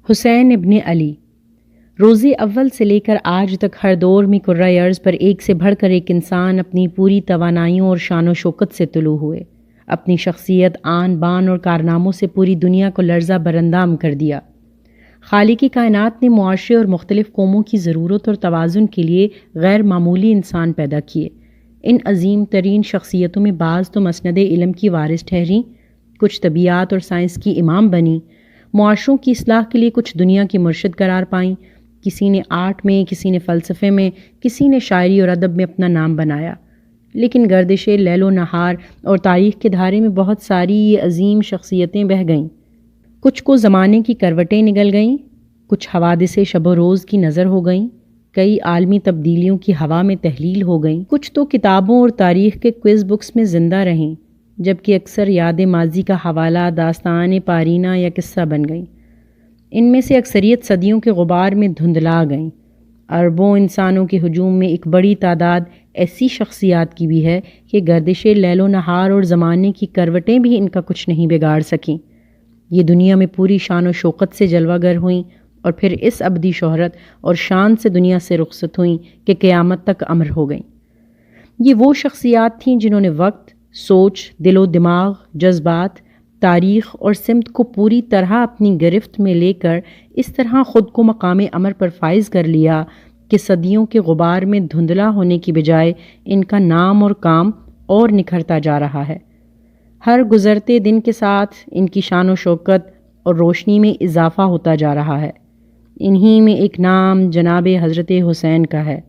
حسین ابن علی روز اول سے لے کر آج تک ہر دور میں کرۂ ارض پر ایک سے بڑھ کر ایک انسان اپنی پوری توانائیوں اور شان و شوکت سے طلوع ہوئے، اپنی شخصیت، آن بان اور کارناموں سے پوری دنیا کو لرزہ برندام کر دیا۔ خالق کائنات نے معاشرے اور مختلف قوموں کی ضرورت اور توازن کے لیے غیر معمولی انسان پیدا کیے۔ ان عظیم ترین شخصیتوں میں بعض تو مسند علم کی وارث ٹھہریں، کچھ طبیعات اور سائنس کی امام بنیں، معاشروں کی اصلاح کے لیے کچھ دنیا کی مرشد قرار پائیں، کسی نے آرٹ میں، کسی نے فلسفے میں، کسی نے شاعری اور ادب میں اپنا نام بنایا۔ لیکن گردش لیل و نہار اور تاریخ کے دھارے میں بہت ساری یہ عظیم شخصیتیں بہہ گئیں۔ کچھ کو زمانے کی کروٹیں نگل گئیں، کچھ حوادث شب و روز کی نظر ہو گئیں، کئی عالمی تبدیلیوں کی ہوا میں تحلیل ہو گئیں، کچھ تو کتابوں اور تاریخ کے کوئز بکس میں زندہ رہیں، جبکہ اکثر یاد ماضی کا حوالہ، داستان پارینہ یا قصہ بن گئیں۔ ان میں سے اکثریت صدیوں کے غبار میں دھندلا گئیں۔ اربوں انسانوں کے ہجوم میں ایک بڑی تعداد ایسی شخصیات کی بھی ہے کہ گردش لیل و نہار اور زمانے کی کروٹیں بھی ان کا کچھ نہیں بگاڑ سکیں۔ یہ دنیا میں پوری شان و شوکت سے جلوہ گر ہوئیں اور پھر اس ابدی شہرت اور شان سے دنیا سے رخصت ہوئیں کہ قیامت تک امر ہو گئیں۔ یہ وہ شخصیات تھیں جنہوں نے وقت، سوچ، دل و دماغ، جذبات، تاریخ اور سمت کو پوری طرح اپنی گرفت میں لے کر اس طرح خود کو مقام امر پر فائز کر لیا کہ صدیوں کے غبار میں دھندلا ہونے کی بجائے ان کا نام اور کام اور نکھرتا جا رہا ہے۔ ہر گزرتے دن کے ساتھ ان کی شان و شوکت اور روشنی میں اضافہ ہوتا جا رہا ہے۔ انہی میں ایک نام جناب حضرت حسین کا ہے۔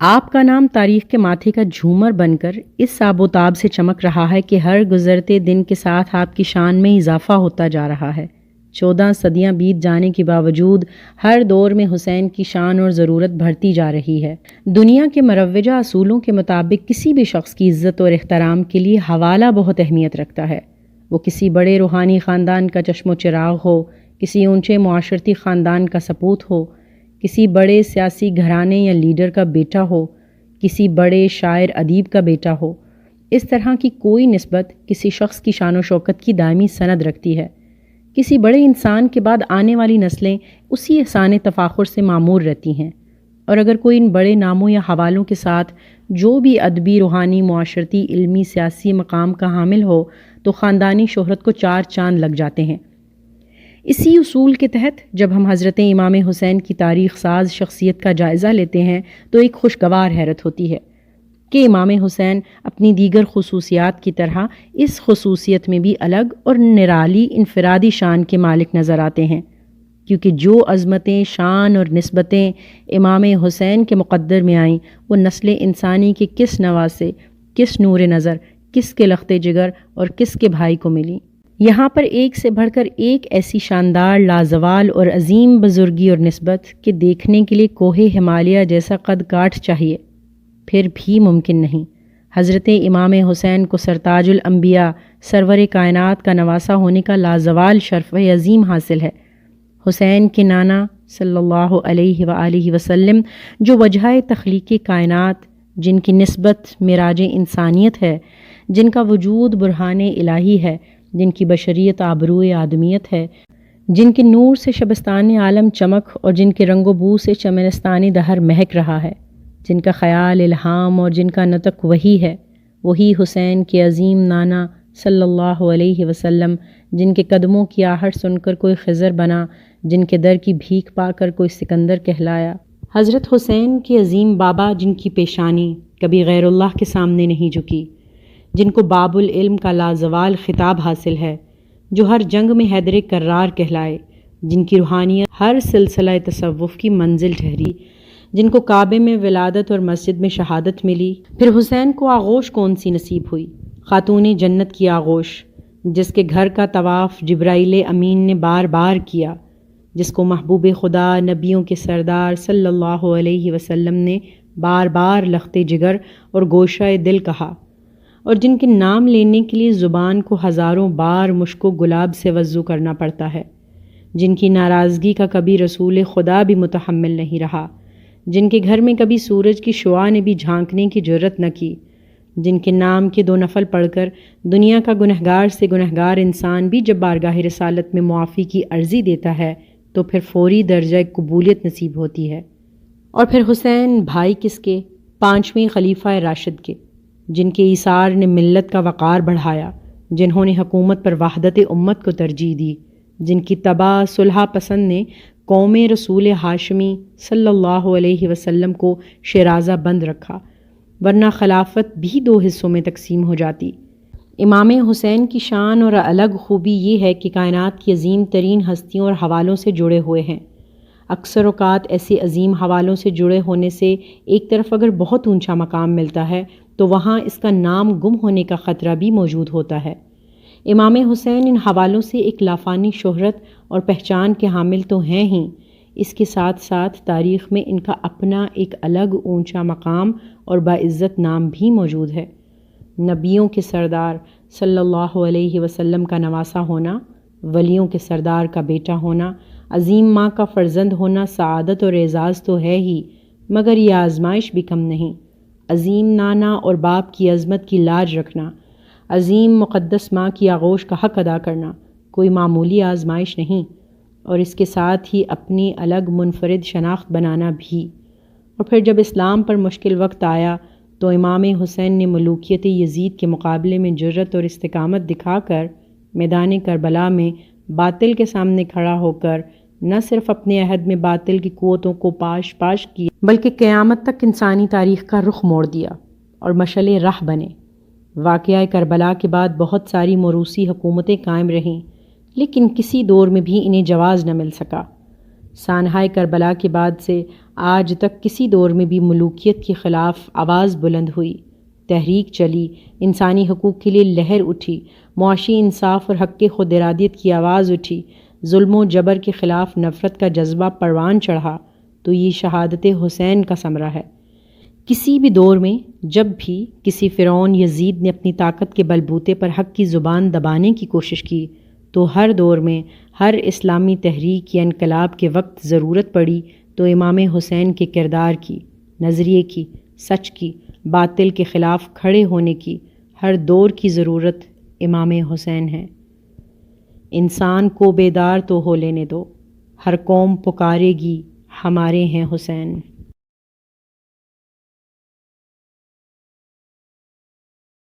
آپ کا نام تاریخ کے ماتھے کا جھومر بن کر اس آب و تاب سے چمک رہا ہے کہ ہر گزرتے دن کے ساتھ آپ کی شان میں اضافہ ہوتا جا رہا ہے۔ 14 صدیاں بیت جانے کے باوجود ہر دور میں حسین کی شان اور ضرورت بڑھتی جا رہی ہے۔ دنیا کے مروجہ اصولوں کے مطابق کسی بھی شخص کی عزت اور احترام کے لیے حوالہ بہت اہمیت رکھتا ہے۔ وہ کسی بڑے روحانی خاندان کا چشم و چراغ ہو، کسی اونچے معاشرتی خاندان کا سپوت ہو، کسی بڑے سیاسی گھرانے یا لیڈر کا بیٹا ہو، کسی بڑے شاعر ادیب کا بیٹا ہو، اس طرح کی کوئی نسبت کسی شخص کی شان و شوکت کی دائمی سند رکھتی ہے۔ کسی بڑے انسان کے بعد آنے والی نسلیں اسی احسان تفاخر سے معمور رہتی ہیں، اور اگر کوئی ان بڑے ناموں یا حوالوں کے ساتھ جو بھی ادبی، روحانی، معاشرتی، علمی، سیاسی مقام کا حامل ہو تو خاندانی شہرت کو 4 چاند لگ جاتے ہیں۔ اسی اصول کے تحت جب ہم حضرت امام حسین کی تاریخ ساز شخصیت کا جائزہ لیتے ہیں تو ایک خوشگوار حیرت ہوتی ہے کہ امام حسین اپنی دیگر خصوصیات کی طرح اس خصوصیت میں بھی الگ اور نرالی انفرادی شان کے مالک نظر آتے ہیں، کیونکہ جو عظمتیں، شان اور نسبتیں امام حسین کے مقدر میں آئیں وہ نسل انسانی کے کس نوا سے، کس نور نظر، کس کے لخت جگر اور کس کے بھائی کو ملی۔ یہاں پر ایک سے بڑھ کر ایک ایسی شاندار، لازوال اور عظیم بزرگی اور نسبت کہ دیکھنے کے لیے کوہ ہمالیہ جیسا قد کاٹ چاہیے، پھر بھی ممکن نہیں۔ حضرت امام حسین کو سرتاج الانبیاء، سرور کائنات کا نواسہ ہونے کا لازوال شرف عظیم حاصل ہے۔ حسین کے نانا صلی اللہ علیہ وآلہ وسلم جو وجہ تخلیق کائنات، جن کی نسبت معراج انسانیت ہے، جن کا وجود برہان الہی ہے، جن کی بشریت آبروئے آدمیت ہے، جن کے نور سے شبستان عالم چمک اور جن کے رنگ و بو سے چمنستانی دہر مہک رہا ہے، جن کا خیال الہام اور جن کا نطق وحی ہے، وہی حسین کے عظیم نانا صلی اللہ علیہ وسلم، جن کے قدموں کی آہٹ سن کر کوئی خضر بنا، جن کے در کی بھیک پا کر کوئی سکندر کہلایا۔ حضرت حسین کے عظیم بابا جن کی پیشانی کبھی غیر اللہ کے سامنے نہیں جھکی، جن کو باب العلم کا لازوال خطاب حاصل ہے، جو ہر جنگ میں حیدر کرار کہلائے، جن کی روحانیت ہر سلسلہ تصوف کی منزل ٹھہری، جن کو کعبے میں ولادت اور مسجد میں شہادت ملی۔ پھر حسین کو آغوش کون سی نصیب ہوئی؟ خاتون جنت کی آغوش، جس کے گھر کا طواف جبرائیل امین نے بار بار کیا، جس کو محبوب خدا، نبیوں کے سردار صلی اللہ علیہ وسلم نے بار بار لخت جگر اور گوشہ دل کہا، اور جن کے نام لینے کے لیے زبان کو ہزاروں بار مشک و گلاب سے وضو کرنا پڑتا ہے، جن کی ناراضگی کا کبھی رسول خدا بھی متحمل نہیں رہا، جن کے گھر میں کبھی سورج کی شعاع نے بھی جھانکنے کی جرت نہ کی، جن کے نام کے 2 نفل پڑھ کر دنیا کا گنہگار سے گنہگار انسان بھی جب بارگاہ رسالت میں معافی کی عرضی دیتا ہے تو پھر فوری درجہ قبولیت نصیب ہوتی ہے۔ اور پھر حسین بھائی کس کے؟ 5ویں خلیفہ راشد کے، جن کے ایثار نے ملت کا وقار بڑھایا، جنہوں نے حکومت پر وحدت امت کو ترجیح دی، جن کی تباہ صلح پسند نے قوم رسول ہاشمی صلی اللہ علیہ وسلم کو شیرازہ بند رکھا، ورنہ خلافت بھی 2 حصوں میں تقسیم ہو جاتی۔ امام حسین کی شان اور الگ خوبی یہ ہے کہ کائنات کی عظیم ترین ہستیوں اور حوالوں سے جڑے ہوئے ہیں۔ اکثر اوقات ایسے عظیم حوالوں سے جڑے ہونے سے ایک طرف اگر بہت اونچا مقام ملتا ہے تو وہاں اس کا نام گم ہونے کا خطرہ بھی موجود ہوتا ہے۔ امام حسین ان حوالوں سے ایک لافانی شہرت اور پہچان کے حامل تو ہیں ہی، اس کے ساتھ ساتھ تاریخ میں ان کا اپنا ایک الگ اونچا مقام اور باعزت نام بھی موجود ہے۔ نبیوں کے سردار صلی اللہ علیہ وسلم کا نواسا ہونا، ولیوں کے سردار کا بیٹا ہونا، عظیم ماں کا فرزند ہونا سعادت اور اعزاز تو ہے ہی، مگر یہ آزمائش بھی کم نہیں۔ عظیم نانا اور باپ کی عظمت کی لاج رکھنا، عظیم مقدس ماں کی آغوش کا حق ادا کرنا کوئی معمولی آزمائش نہیں، اور اس کے ساتھ ہی اپنی الگ منفرد شناخت بنانا بھی۔ اور پھر جب اسلام پر مشکل وقت آیا تو امام حسین نے ملوکیت یزید کے مقابلے میں جرأت اور استقامت دکھا کر میدان کربلا میں باطل کے سامنے کھڑا ہو کر نہ صرف اپنے عہد میں باطل کی قوتوں کو پاش کیا، بلکہ قیامت تک انسانی تاریخ کا رخ موڑ دیا اور مشعل راہ بنے۔ واقعہ کربلا کے بعد بہت ساری موروثی حکومتیں قائم رہیں، لیکن کسی دور میں بھی انہیں جواز نہ مل سکا۔ سانحہ کربلا کے بعد سے آج تک کسی دور میں بھی ملوکیت کے خلاف آواز بلند ہوئی، تحریک چلی، انسانی حقوق کے لیے لہر اٹھی، معاشی انصاف اور حق خود ارادیت کی آواز اٹھی، ظلم و جبر کے خلاف نفرت کا جذبہ پروان چڑھا، تو یہ شہادت حسین کا ثمرہ ہے۔ کسی بھی دور میں جب بھی کسی فرعون یزید نے اپنی طاقت کے بلبوتے پر حق کی زبان دبانے کی کوشش کی، تو ہر دور میں ہر اسلامی تحریک یا انقلاب کے وقت ضرورت پڑی تو امام حسین کے کردار کی، نظریے کی، سچ کی، باطل کے خلاف کھڑے ہونے کی، ہر دور کی ضرورت امام حسین ہے۔ انسان کو بیدار تو ہو لینے دو، ہر قوم پکارے گی ہمارے ہیں حسین۔